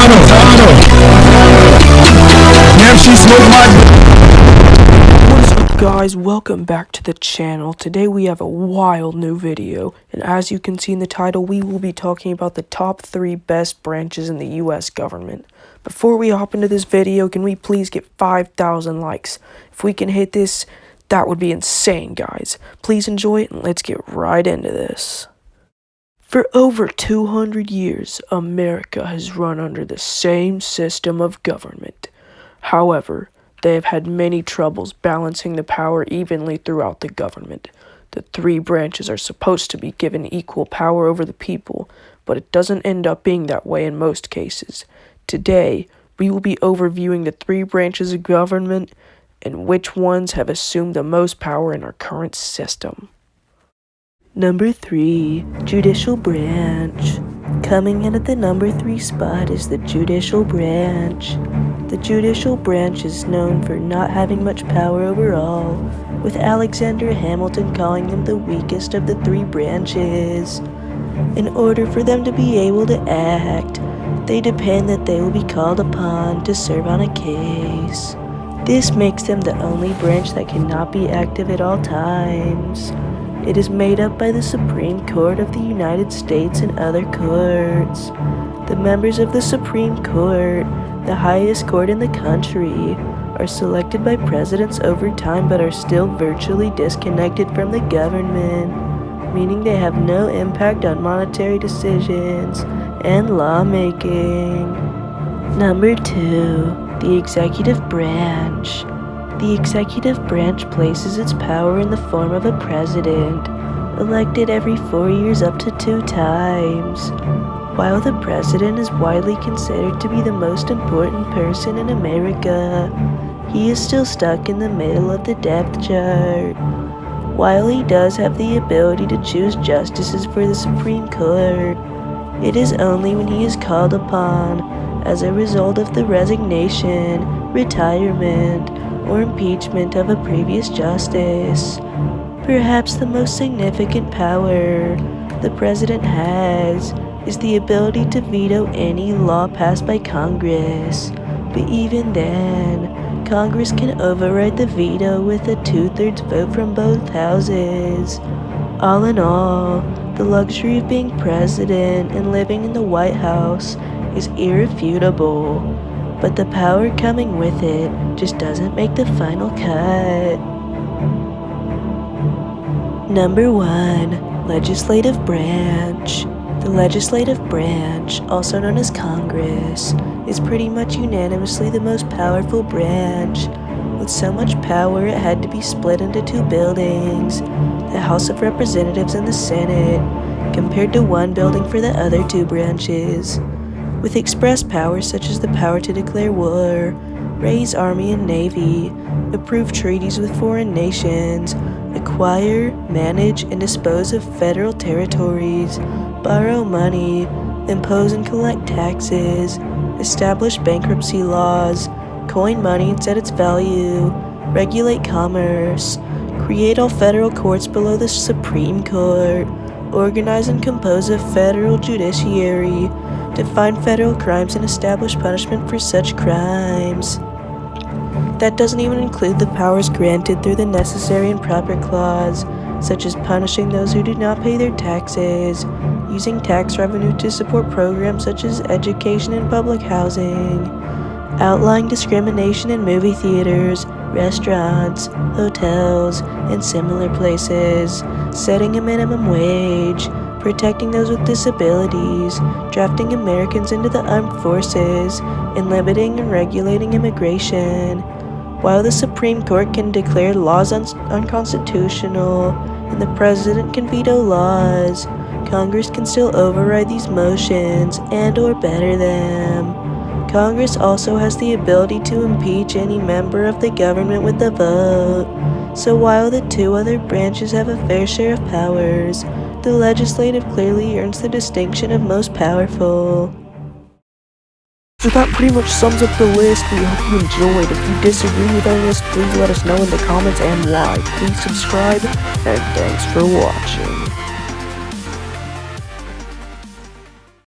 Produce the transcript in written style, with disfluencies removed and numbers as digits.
What is up, guys? Welcome back to the channel. Today we have a wild new video, and as you can see in the title, we will be talking about the top 3 best branches in the US government. Before we hop into this video, can we please get 5,000 likes? If we can hit this, that would be insane, guys. Please enjoy it, and let's get right into this. For over 200 years, America has run under the same system of government. However, they have had many troubles balancing the power evenly throughout the government. The 3 branches are supposed to be given equal power over the people, but it doesn't end up being that way in most cases. Today, we will be overviewing the 3 branches of government and which ones have assumed the most power in our current system. Number 3, Judicial Branch. Coming in at the number 3 spot is the Judicial Branch. The Judicial Branch is known for not having much power overall, with Alexander Hamilton calling them the weakest of the 3 branches. In order for them to be able to act, they depend that they will be called upon to serve on a case. This makes them the only branch that cannot be active at all times. It is made up by the Supreme Court of the United States and other courts. The members of the Supreme Court, the highest court in the country, are selected by presidents over time but are still virtually disconnected from the government, meaning they have no impact on monetary decisions and lawmaking. Number 2, the Executive Branch. The executive branch places its power in the form of a president, elected every 4 years up to 2 times. While the president is widely considered to be the most important person in America, he is still stuck in the middle of the depth chart. While he does have the ability to choose justices for the Supreme Court, it is only when he is called upon as a result of the resignation, retirement, or impeachment of a previous justice. Perhaps the most significant power the president has is the ability to veto any law passed by Congress. But even then, Congress can override the veto with a 2/3 vote from both houses. All in all, the luxury of being president and living in the White House is irrefutable. But the power coming with it just doesn't make the final cut. Number 1, Legislative Branch. The Legislative Branch, also known as Congress, is pretty much unanimously the most powerful branch. With so much power, it had to be split into 2 buildings, the House of Representatives and the Senate, compared to 1 building for the other 2 branches. With express powers such as the power to declare war, raise army and navy, approve treaties with foreign nations, acquire, manage, and dispose of federal territories, borrow money, impose and collect taxes, establish bankruptcy laws, coin money and set its value, regulate commerce, create all federal courts below the Supreme Court, organize and compose a federal judiciary, define federal crimes and establish punishment for such crimes. That doesn't even include the powers granted through the Necessary and Proper Clause, such as punishing those who do not pay their taxes, using tax revenue to support programs such as education and public housing, outlawing discrimination in movie theaters, restaurants, hotels, and similar places, setting a minimum wage, protecting those with disabilities, drafting Americans into the armed forces, and limiting and regulating immigration. While the Supreme Court can declare laws unconstitutional and the President can veto laws, Congress can still override these motions and/or better them. Congress also has the ability to impeach any member of the government with a vote. So while the 2 other branches have a fair share of powers, the legislative clearly earns the distinction of most powerful. So that pretty much sums up the list. We hope you enjoyed. If you disagree with our list, please let us know in the comments and why. Please subscribe, and thanks for watching.